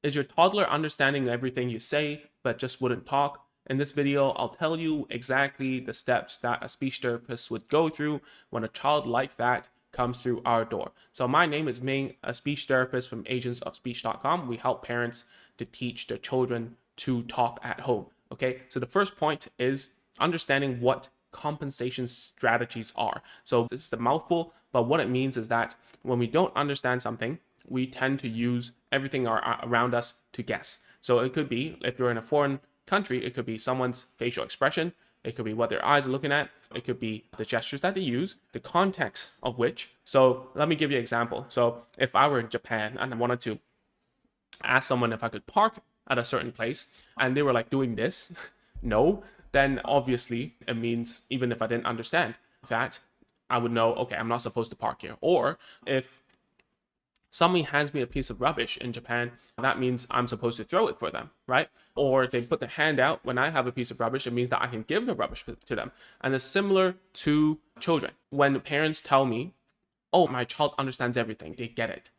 Is your toddler understanding everything you say, but just wouldn't talk? In this video, I'll tell you exactly the steps that a speech therapist would go through when a child like that comes through our door. So my name is Ming, a speech therapist from agentsofspeech.com. We help parents to teach their children to talk at home. Okay, so the first point is understanding what compensation strategies are. So this is a mouthful, but what it means is that when we don't understand something, we tend to use everything around us to guess. So it could be, if you're in a foreign country, it could be someone's facial expression, it could be what their eyes are looking at, it could be the gestures that they use, the context of which. So let me give you an example. So if I were in Japan and I wanted to ask someone if I could park at a certain place and they were like doing this, no, then obviously it means even if I didn't understand that, I would know, okay, I'm not supposed to park here. Or if somebody hands me a piece of rubbish in Japan, that means I'm supposed to throw it for them, right? Or they put their hand out when I have a piece of rubbish, it means that I can give the rubbish to them. And it's similar to children. When parents tell me, oh, my child understands everything, they get it,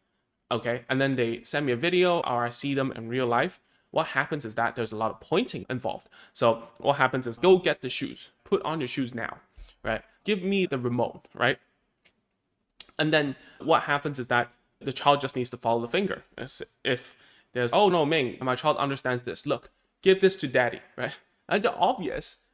okay? And then they send me a video or I see them in real life, what happens is that there's a lot of pointing involved. So what happens is, go get the shoes, put on your shoes now, right? Give me the remote, right? And then what happens is that the child just needs to follow the finger. If there's, oh no, Ming, my child understands this. Look, give this to daddy, right? And the obvious,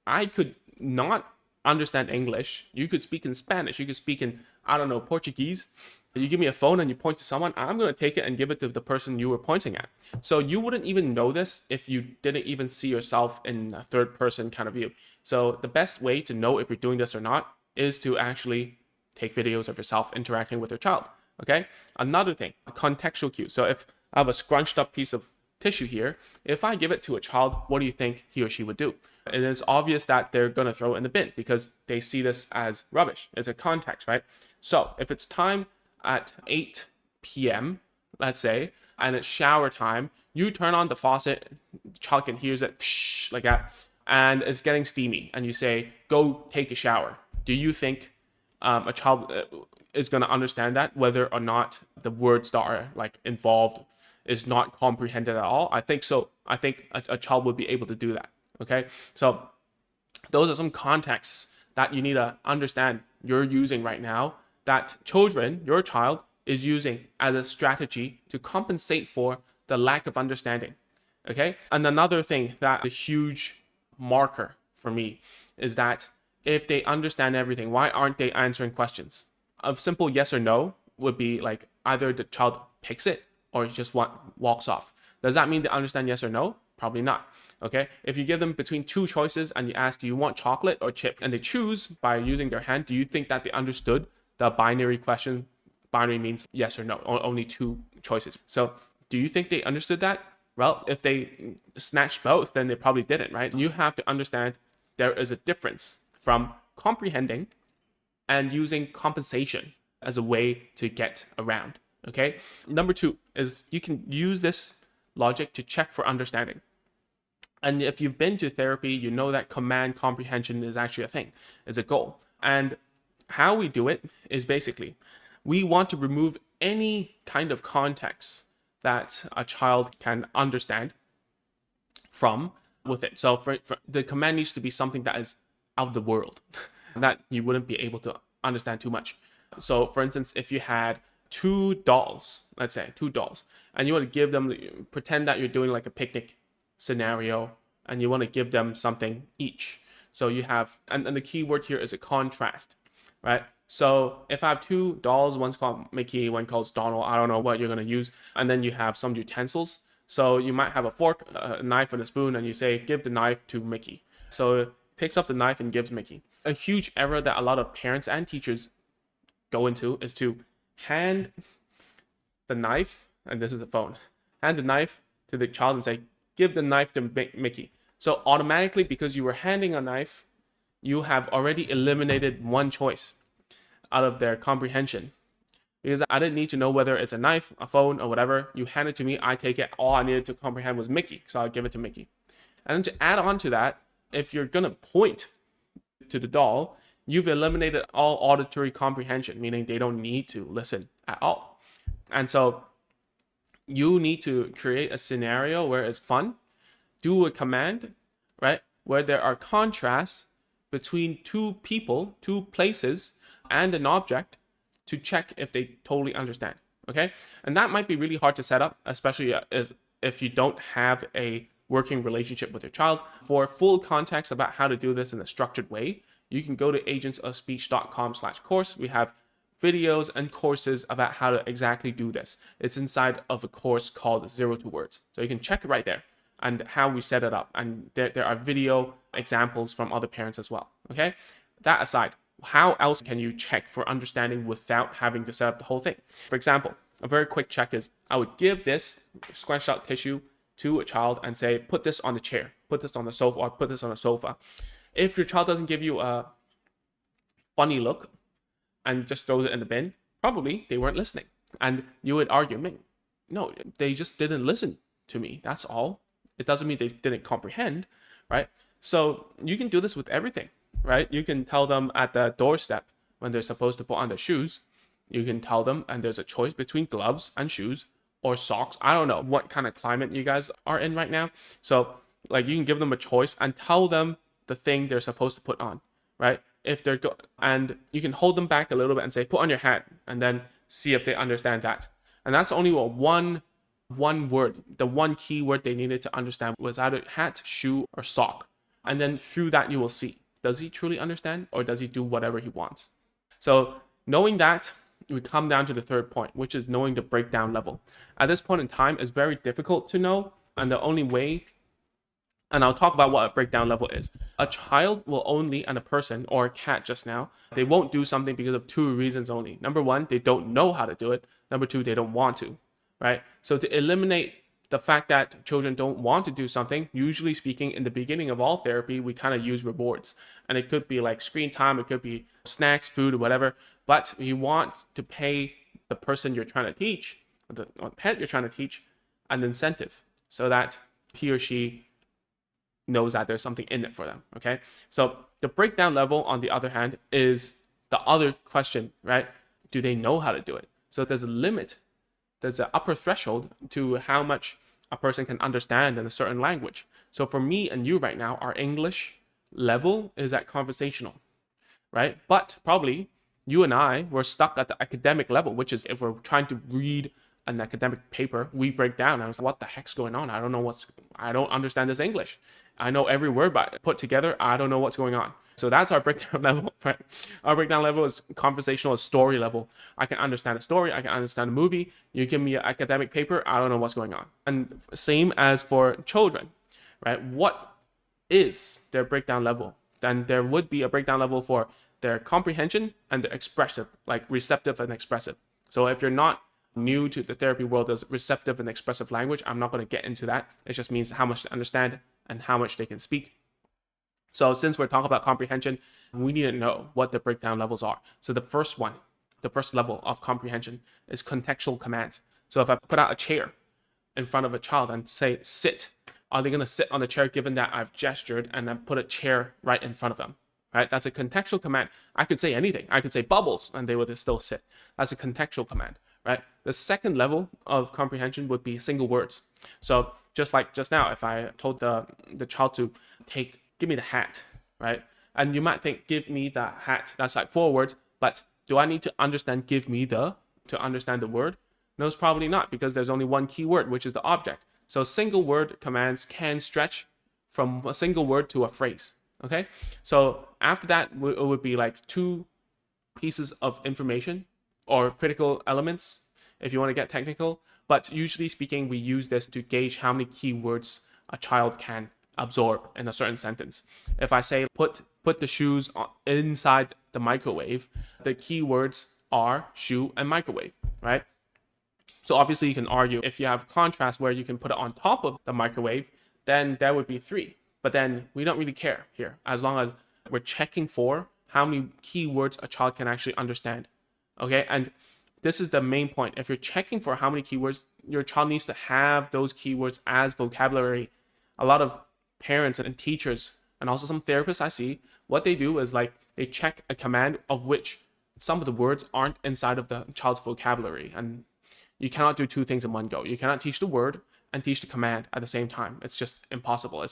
I could not understand English. You could speak in Spanish. You could speak in, I don't know, Portuguese. You give me a phone and you point to someone, I'm going to take it and give it to the person you were pointing at. So you wouldn't even know this if you didn't even see yourself in a third person kind of view. So the best way to know if you're doing this or not is to actually take videos of yourself interacting with your child. Okay, another thing, a contextual cue. So if I have a scrunched up piece of tissue here, if I give it to a child, what do you think he or she would do? And it's obvious that they're going to throw it in the bin because they see this as rubbish. It's a context, right? So if it's time at 8 p.m., let's say, and it's shower time, you turn on the faucet, the child can hear it like that, and it's getting steamy, and you say, go take a shower. Do you think a child is going to understand that, whether or not the words that are like involved is not comprehended at all? I think so. I think a child would be able to do that. Okay, so those are some contexts that you need to understand you're using right now, that children, your child, is using as a strategy to compensate for the lack of understanding. Okay, and another thing that a huge marker for me is that if they understand everything, why aren't they answering questions? A simple yes or no would be like either the child picks it or just walks off. Does that mean they understand yes or no? Probably not. Okay, if you give them between two choices and you ask, do you want chocolate or chip? And they choose by using their hand, do you think that they understood the binary question? Binary means yes or no, only two choices. So do you think they understood that? Well, if they snatched both, then they probably didn't, right? You have to understand there is a difference from comprehending and using compensation as a way to get around. Okay. Number two is you can use this logic to check for understanding. And if you've been to therapy, you know that command comprehension is actually a thing, is a goal. And how we do it is basically, we want to remove any kind of context that a child can understand from with it. So for the command needs to be something that is out of the world, that you wouldn't be able to understand too much. So for instance, if you had two dolls, let's say two dolls, and you want to give them, pretend that you're doing like a picnic scenario, and you want to give them something each. So you have, and the key word here is a contrast, right? So if I have two dolls, one's called Mickey, one called Donald, I don't know what you're going to use. And then you have some utensils. So you might have a fork, a knife, and a spoon, and you say, give the knife to Mickey. So it picks up the knife and gives Mickey. A huge error that a lot of parents and teachers go into is to hand the knife, and this is a phone, hand the knife to the child and say, give the knife to Mickey. So automatically, because you were handing a knife, you have already eliminated one choice out of their comprehension. Because I didn't need to know whether it's a knife, a phone, or whatever. You hand it to me, I take it. All I needed to comprehend was Mickey, so I'll give it to Mickey. And then to add on to that, if you're going to point to the doll, you've eliminated all auditory comprehension, meaning they don't need to listen at all. And so You need to create a scenario where it's fun, do a command, right, where there are contrasts between two people, two places, and an object to check if they totally understand. Okay, and that might be really hard to set up, especially as if you don't have a working relationship with your child. For full context about how to do this in a structured way, you can go to agentsofspeech.com/course. We have videos and courses about how to exactly do this. It's inside of a course called 0 to Words. So you can check it right there and how we set it up. And there are video examples from other parents as well. Okay, that aside, how else can you check for understanding without having to set up the whole thing? For example, a very quick check is I would give this scratched out tissue to a child and say, put this on the chair, put this on the sofa, or put this on the sofa. If your child doesn't give you a funny look and just throws it in the bin, probably they weren't listening. And you would argue, man, no, they just didn't listen to me. That's all. It doesn't mean they didn't comprehend, right? So you can do this with everything, right? You can tell them at the doorstep when they're supposed to put on their shoes. You can tell them, and there's a choice between gloves and shoes or socks. I don't know what kind of climate you guys are in right now. So like you can give them a choice and tell them the thing they're supposed to put on, right? If they're and you can hold them back a little bit and say, put on your hat, and then see if they understand that. And that's only one word. The one key word they needed to understand was either hat, shoe, or sock. And then through that, you will see, does he truly understand or does he do whatever he wants? So knowing that, we come down to the third point, which is knowing the breakdown level. At this point in time, it's very difficult to know. And the only way, and I'll talk about what a breakdown level is. A child will only, and a person or a cat just now, they won't do something because of two reasons only. Number one, they don't know how to do it. Number two, they don't want to, right? So to eliminate the fact that children don't want to do something, usually speaking, in the beginning of all therapy, we kind of use rewards. And it could be like screen time, it could be snacks, food, or whatever. But you want to pay the person you're trying to teach, or the pet you're trying to teach, an incentive so that he or she knows that there's something in it for them. Okay, so the breakdown level, on the other hand, is the other question, right? Do they know how to do it? So there's a limit, there's an upper threshold to how much a person can understand in a certain language. So for me and you right now, our English level is at conversational, right? But probably you and I were stuck at the academic level, which is if we're trying to read an academic paper, we break down. I was like, what the heck's going on? I don't understand this English. I know every word, but put together, I don't know what's going on. So that's our breakdown level, right? Our breakdown level is conversational, story level. I can understand a story, I can understand a movie. You give me an academic paper, I don't know what's going on. And same as for children, right? What is their breakdown level? Then there would be a breakdown level for their comprehension and their expressive, like receptive and expressive. So if you're not new to the therapy world as receptive and expressive language, I'm not going to get into that. It just means how much they understand and how much they can speak. So since we're talking about comprehension, we need to know what the breakdown levels are. So the first level of comprehension is contextual commands. So if I put out a chair in front of a child and say, sit, are they going to sit on the chair given that I've gestured and then put a chair right in front of them? Right? That's a contextual command. I could say anything. I could say bubbles and they would still sit. That's a contextual command, right? The second level of comprehension would be single words. So just like just now, if I told the child to give me the hat, right? And you might think, give me the hat. That's like 4 words, but do I need to understand give me the to understand the word? No, it's probably not, because there's only one key word, which is the object. So single word commands can stretch from a single word to a phrase. Okay, so after that, it would be like 2 pieces of information or critical elements, if you want to get technical. But usually speaking, we use this to gauge how many keywords a child can absorb in a certain sentence. If I say put the shoes inside the microwave, the keywords are shoe and microwave, right? So obviously you can argue if you have contrast where you can put it on top of the microwave, then there would be 3. But then we don't really care here, as long as we're checking for how many keywords a child can actually understand. Okay, and this is the main point. If you're checking for how many keywords, your child needs to have those keywords as vocabulary. A lot of parents and teachers, and also some therapists I see, what they do is like they check a command of which some of the words aren't inside of the child's vocabulary. And You cannot do two things in one go. You cannot teach the word and teach the command at the same time. It's just impossible.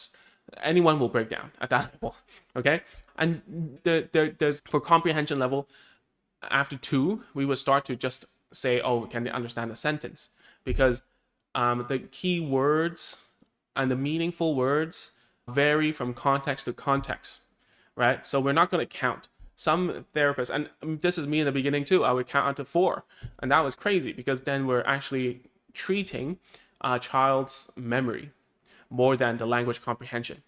Anyone will break down at that level. Okay. And there's for comprehension level, after 2, we would start to just say, oh, can they understand the sentence? Because the key words and the meaningful words vary from context to context, right? So we're not going to count. Some therapists, and this is me in the beginning too, I would count unto 4. And that was crazy because then we're actually treating a child's memory more than the language comprehension,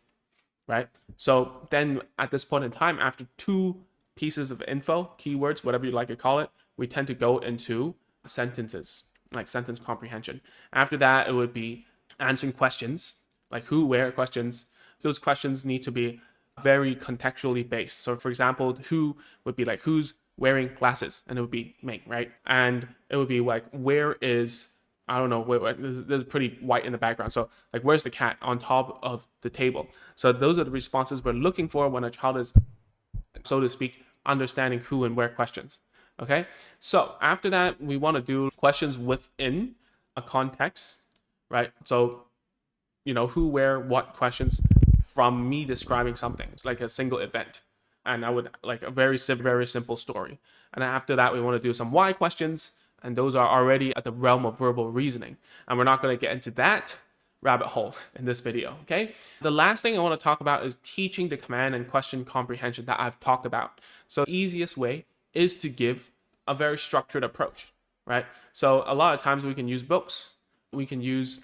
right? So then at this point in time, after 2 pieces of info, keywords, whatever you like to call it, we tend to go into sentences, like sentence comprehension. After that, it would be answering questions, like who, where questions. Those questions need to be very contextually based. So for example, who would be like, who's wearing glasses? And it would be Ming, right? And it would be like, where is, I don't know, there's pretty white in the background. So like, where's the cat? On top of the table. So those are the responses we're looking for when a child is, so to speak, understanding who and where questions. Okay. So after that, we want to do questions within a context, right? So, who, where, what questions from me describing something. It's like a single event. And I would like a very simple story. And after that, we want to do some why questions. And those are already at the realm of verbal reasoning. And we're not going to get into that rabbit hole in this video, okay? The last thing I want to talk about is teaching the command and question comprehension that I've talked about. So the easiest way is to give a very structured approach, right? So a lot of times we can use books. We can use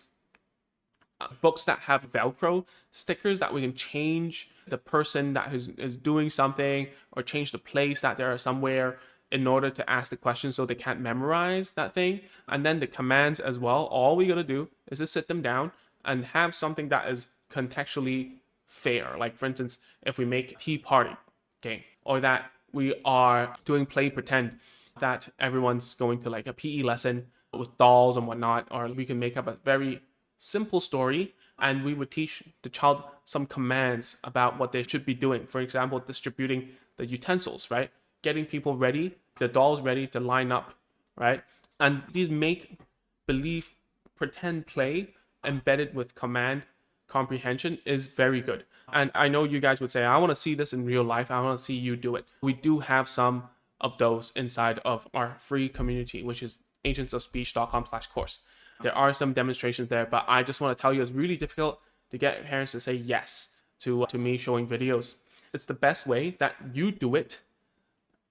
books that have Velcro stickers that we can change the person that is doing something or change the place that they are somewhere in order to ask the question so they can't memorize that thing. And then the commands as well. All we gotta do is just sit them down and have something that is contextually fair. Like for instance, if we make a tea party game, or that we are doing play pretend, that everyone's going to like a PE lesson with dolls and whatnot, or we can make up a very simple story and we would teach the child some commands about what they should be doing. For example, distributing the utensils, right? Getting people ready, the dolls ready to line up, right? And these make believe pretend play embedded with command comprehension is very good. And I know you guys would say, I want to see this in real life. I want to see you do it. We do have some of those inside of our free community, which is agentsofspeech.com/course. There are some demonstrations there, but I just want to tell you it's really difficult to get parents to say yes to me showing videos. It's the best way that you do it,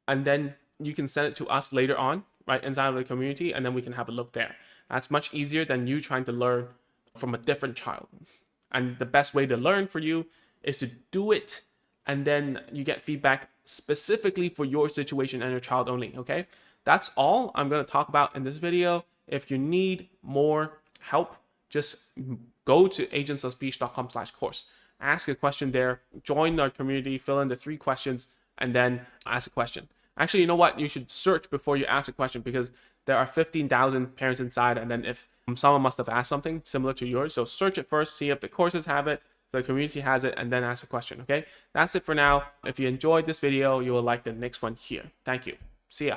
and then you can send it to us later on, right, inside of the community, and then we can have a look there. That's much easier than you trying to learn from a different child. And the best way to learn for you is to do it, and then you get feedback specifically for your situation and your child only, okay? That's all I'm going to talk about in this video. If you need more help, just go to agentsofspeech.com/course. Ask a question there, join our community, fill in the 3 questions, and then ask a question. Actually, you know what? You should search before you ask a question, because there are 15,000 parents inside, and then if someone must have asked something similar to yours, so search it first, see if the courses have it, the community has it, and then ask a question, okay? That's it for now. If you enjoyed this video, you will like the next one here. Thank you. See ya.